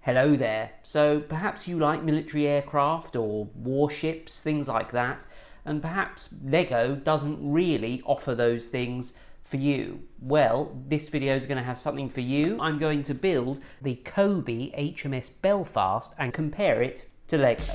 Hello there. So perhaps you like military aircraft or warships, things like that, and perhaps Lego doesn't really offer those things for you. Well, this video is going to have something for you. I'm going to build the COBI HMS Belfast and compare it to Lego.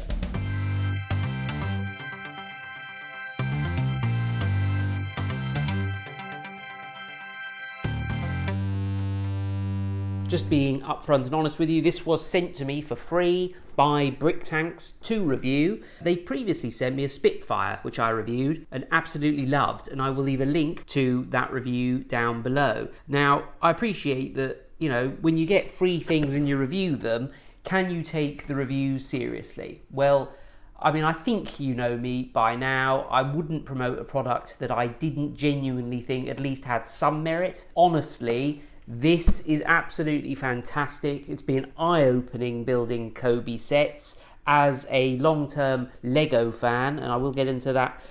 Just being upfront and honest with you, this was sent to me for free by Brick Tanks to review. They previously sent me a Spitfire, which I reviewed and absolutely loved, and I will leave a link to that review down below. Now, I appreciate that, you know, when you get free things and you review them, can you take the reviews seriously? Well, I mean, I think you know me by now. I wouldn't promote a product that I didn't genuinely think at least had some merit. Honestly, this is absolutely fantastic. It's been eye-opening building COBI sets as a long-term Lego fan, and I will get into that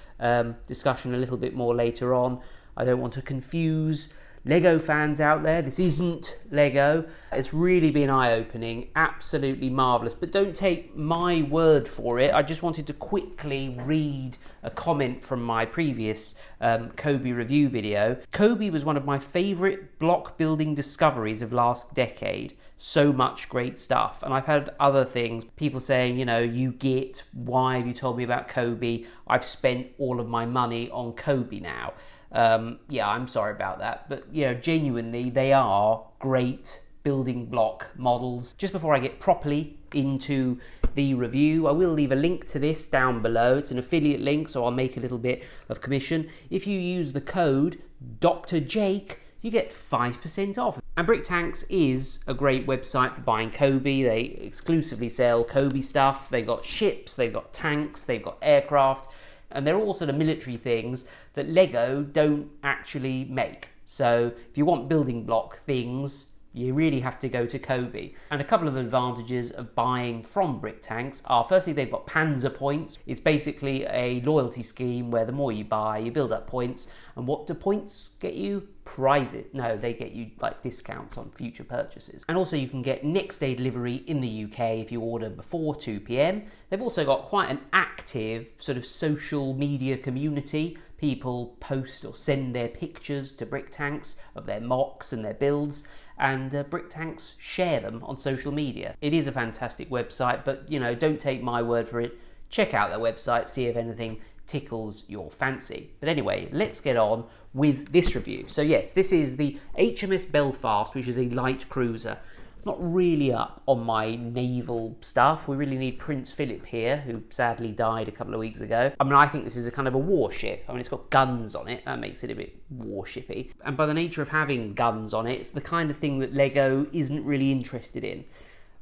discussion a little bit more later on. I don't want to confuse Lego fans out there. This isn't Lego. It's really been eye-opening, absolutely marvellous. But don't take my word for it. I just wanted to quickly read a comment from my previous COBI review video. COBI was one of my favourite block building discoveries of last decade. So much great stuff. And I've had other things, people saying, you know, you git, why have you told me about COBI? I've spent all of my money on COBI now. Yeah, I'm sorry about that, but you know, genuinely, they are great building block models. Just before I get properly into the review, I will leave a link to this down below. It's an affiliate link, so I'll make a little bit of commission. If you use the code Dr. Jake, you get 5% off. And Brick Tanks is a great website for buying COBI. They exclusively sell COBI stuff. They've got ships, they've got tanks, they've got aircraft, and they're all sort of military things that Lego don't actually make. So if you want building block things, you really have to go to COBI. And a couple of advantages of buying from Brick Tanks are, firstly, they've got Panzer points. It's basically a loyalty scheme where the more you buy, you build up points. And what do points get you? Prizes. No, they get you like discounts on future purchases. And also you can get next day delivery in the UK if you order before 2 p.m. They've also got quite an active sort of social media community. People post or send their pictures to Brick Tanks of their mocks and their builds, and Brick Tanks share them on social media. It is a fantastic website, but you know, don't take my word for it. Check out their website, see if anything tickles your fancy. But anyway, let's get on with this review. So yes, this is the HMS Belfast, which is a light cruiser. Not really up on my naval stuff. We really need Prince Philip here, who sadly died a couple of weeks ago. I mean, I think this is a kind of a warship. I mean, it's got guns on it. That makes it a bit warshippy. And by the nature of having guns on it, it's the kind of thing that Lego isn't really interested in.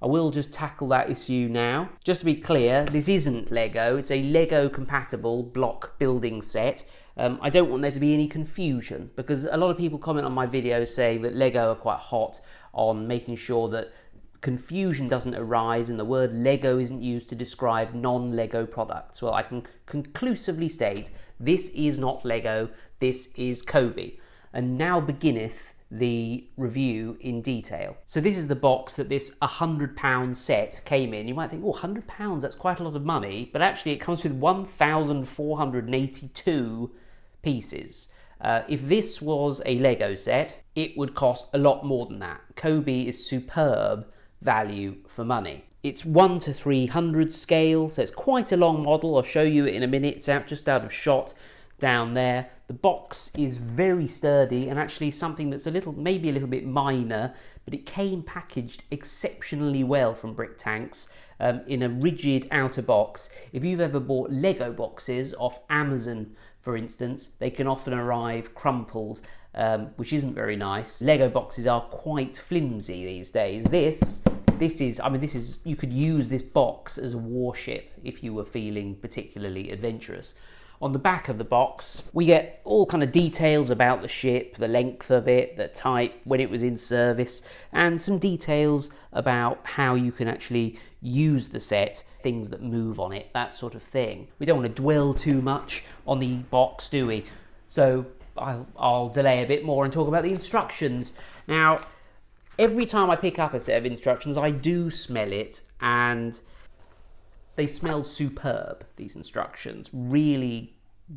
I will just tackle that issue now. Just to be clear, this isn't Lego. It's a Lego compatible block building set. I don't want there to be any confusion, because a lot of people comment on my videos saying that Lego are quite hot on making sure that confusion doesn't arise and the word Lego isn't used to describe non-Lego products. Well, I can conclusively state this is not Lego, this is COBI. And now beginneth the review in detail. So this is the box that this £100 set came in. You might think, oh, £100, that's quite a lot of money, but actually it comes with 1,482 pieces. If this was a Lego set, it would cost a lot more than that. COBI is superb value for money. It's 1 to 300 scale, so it's quite a long model. I'll show you it in a minute. It's just out of shot down there. The box is very sturdy and actually something that's maybe a little bit minor, but it came packaged exceptionally well from Brick Tanks in a rigid outer box. If you've ever bought Lego boxes off Amazon, for instance, they can often arrive crumpled, which isn't very nice. Lego boxes are quite flimsy these days. This is, you could use this box as a warship if you were feeling particularly adventurous. On the back of the box, we get all kind of details about the ship, the length of it, the type, when it was in service, and some details about how you can actually use the set, things that move on it, that sort of thing. We don't want to dwell too much on the box, do we? So I'll delay a bit more and talk about the instructions. Now, Every time I pick up a set of instructions, I do smell it, and they smell superb, these instructions. Really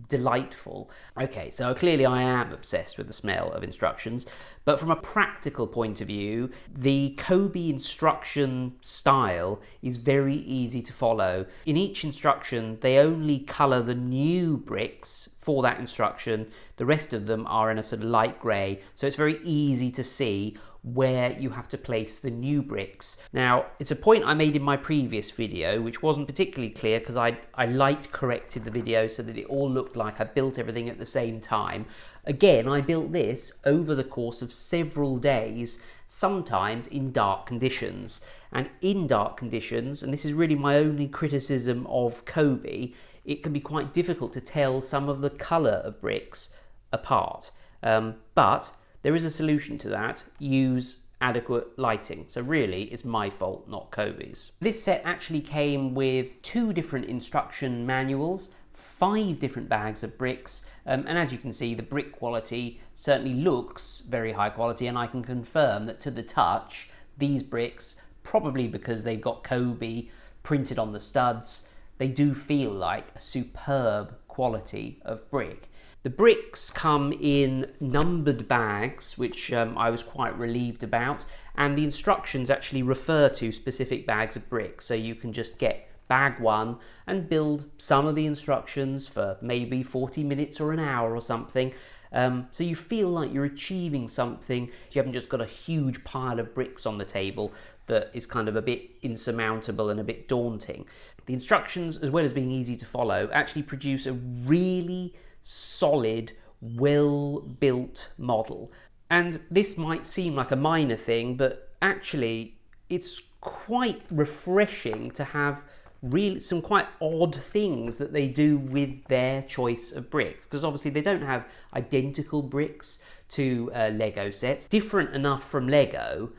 delightful. Okay, so clearly I am obsessed with the smell of instructions, but from a practical point of view, the COBI instruction style is very easy to follow. In each instruction, they only colour the new bricks for that instruction. The rest of them are in a sort of light grey, so it's very easy to see where you have to place the new bricks. Now, it's a point I made in my previous video, which wasn't particularly clear because I light corrected the video so that it all looked like I built everything at the same time. Again, I built this over the course of several days, sometimes in dark conditions. And in dark conditions, and this is really my only criticism of COBI, it can be quite difficult to tell some of the colour of bricks apart. But there is a solution to that. Use adequate lighting. So really, it's my fault, not COBI's. This set actually came with 2 different instruction manuals, 5 different bags of bricks, and as you can see, the brick quality certainly looks very high quality, and I can confirm that to the touch, these bricks, probably because they've got COBI printed on the studs, they do feel like a superb quality of brick. The bricks come in numbered bags, which I was quite relieved about, and the instructions actually refer to specific bags of bricks, so you can just get bag 1 and build some of the instructions for maybe 40 minutes or an hour or something. So you feel like you're achieving something. You haven't just got a huge pile of bricks on the table that is kind of a bit insurmountable and a bit daunting. The instructions, as well as being easy to follow, actually produce a really solid, well-built model. And this might seem like a minor thing, but actually it's quite refreshing to have really some quite odd things that they do with their choice of bricks, because obviously they don't have identical bricks to Lego sets, different enough from Lego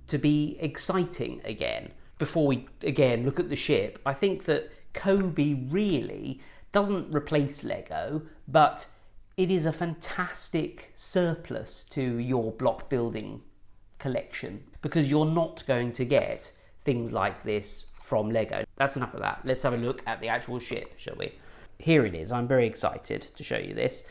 to be exciting again. Before we again look at the ship, I think that COBI really doesn't replace Lego, but it is a fantastic surplus to your block building collection, because you're not going to get things like this from Lego. That's enough of that. Let's have a look at the actual ship, shall we? Here it is. I'm very excited to show you this.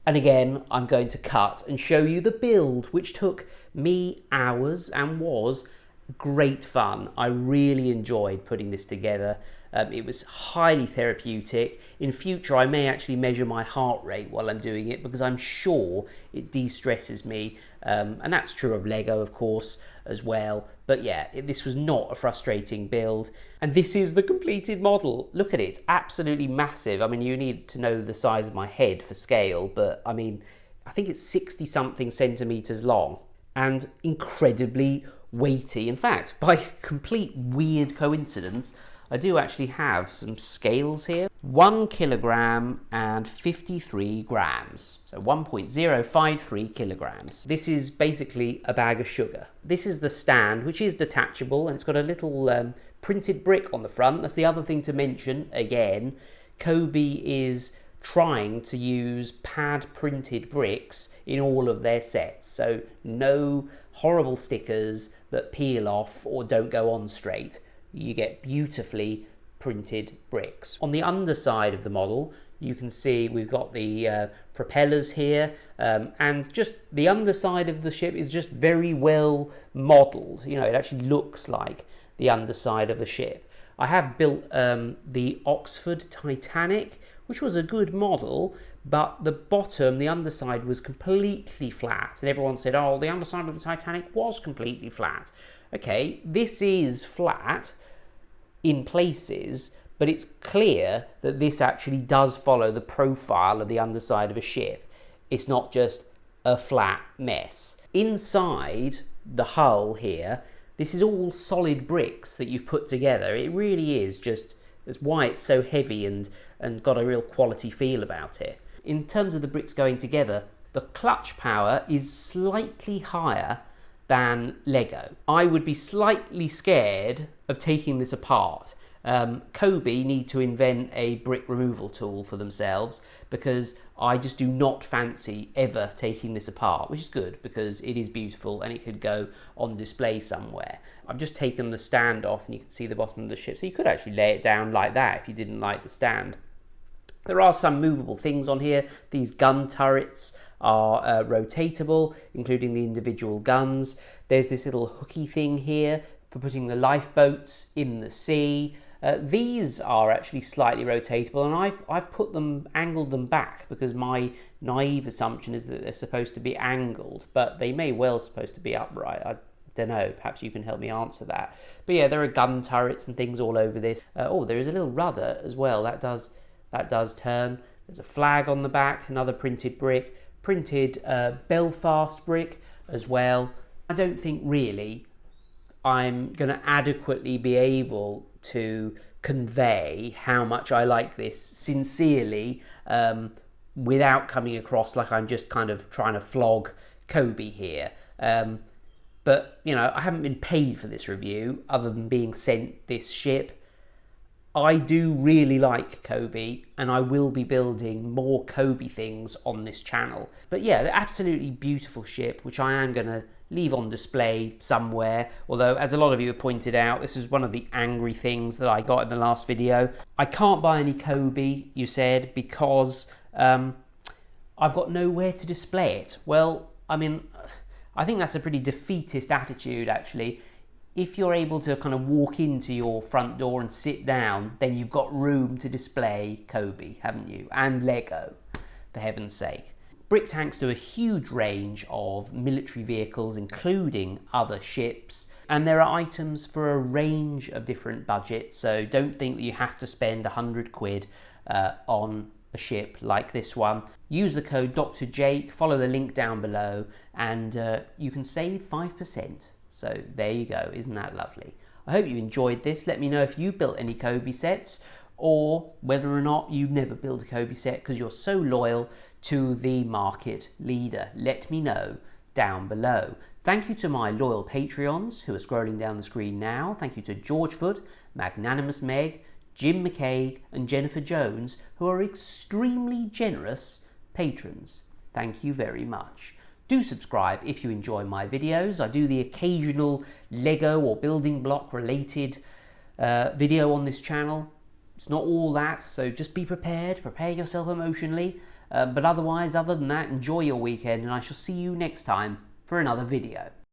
And again, I'm going to cut and show you the build, which took me hours and was great fun. I really enjoyed putting this together. It was highly therapeutic. In future, I may actually measure my heart rate while I'm doing it, because I'm sure it de-stresses me. And that's true of Lego, of course, as well. But yeah, this was not a frustrating build. And this is the completed model. Look at it, it's absolutely massive. I mean, you need to know the size of my head for scale, but I mean, I think it's 60 something centimeters long and incredibly weighty. In fact, by complete weird coincidence, I do actually have some scales here. 1 kilogram and 53 grams. So 1.053 kilograms. This is basically a bag of sugar. This is the stand, which is detachable, and it's got a little printed brick on the front. That's the other thing to mention. Again, COBI is trying to use pad printed bricks in all of their sets. So no horrible stickers that peel off or don't go on straight. You get beautifully printed bricks. On the underside of the model, you can see we've got the propellers here, and just the underside of the ship is just very well modelled. You know, it actually looks like the underside of the ship. I have built the Oxford Titanic, which was a good model, but the bottom, the underside, was completely flat. And everyone said, oh, the underside of the Titanic was completely flat. Okay, this is flat in places, but it's clear that this actually does follow the profile of the underside of a ship. It's not just a flat mess. Inside the hull here, this is all solid bricks that you've put together. It really is just, that's why it's so heavy and got a real quality feel about it. In terms of the bricks going together, the clutch power is slightly higher than Lego. I would be slightly scared of taking this apart COBI need to invent a brick removal tool for themselves, because I just do not fancy ever taking this apart, which is good because it is beautiful and it could go on display somewhere. I've just taken the stand off and you can see the bottom of the ship, so you could actually lay it down like that if you didn't like the stand. There are some movable things on here. These gun turrets are rotatable, including the individual guns. There's this little hooky thing here for putting the lifeboats in the sea. These are actually slightly rotatable, and I've angled them back because my naive assumption is that they're supposed to be angled, but they may well supposed to be upright. I don't know, perhaps you can help me answer that. But yeah, there are gun turrets and things all over this. Oh, there is a little rudder as well. That does turn. There's a flag on the back, another printed brick, printed Belfast brick as well. I don't think really I'm going to adequately be able to convey how much I like this sincerely, without coming across like I'm just kind of trying to flog COBI here. But, you know, I haven't been paid for this review other than being sent this ship. I do really like COBI, and I will be building more COBI things on this channel. But yeah, the absolutely beautiful ship, which I am going to leave on display somewhere. Although, as a lot of you have pointed out, this is one of the angry things that I got in the last video. I can't buy any COBI, you said, because I've got nowhere to display it. Well, I mean, I think that's a pretty defeatist attitude, actually. If you're able to kind of walk into your front door and sit down, then you've got room to display COBI, haven't you? And Lego, for heaven's sake. Brick Tanks do a huge range of military vehicles, including other ships, and there are items for a range of different budgets, so don't think that you have to spend 100 quid on a ship like this one. Use the code Dr. Jake, follow the link down below, and you can save 5%. So there you go, isn't that lovely? I hope you enjoyed this. Let me know if you built any COBI sets, or whether or not you never build a COBI set because you're so loyal to the market leader. Let me know down below. Thank you to my loyal Patreons who are scrolling down the screen now. Thank you to George Foot, Magnanimous Meg, Jim McCaig and Jennifer Jones, who are extremely generous patrons. Thank you very much. Do subscribe if you enjoy my videos. I do the occasional Lego or building block related video on this channel. It's not all that, so just be prepared. Prepare yourself emotionally. But otherwise, other than that, enjoy your weekend, and I shall see you next time for another video.